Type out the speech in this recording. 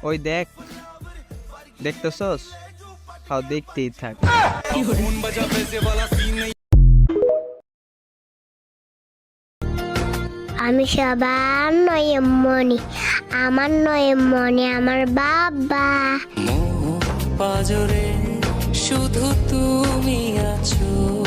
ওই দেখ, দেখতেছস? তাও দেখতেই থাক। আমি সবার নয়মণি, আমার নয়মণি আমার বাবা। পাজরে শুধু তুমি আছো।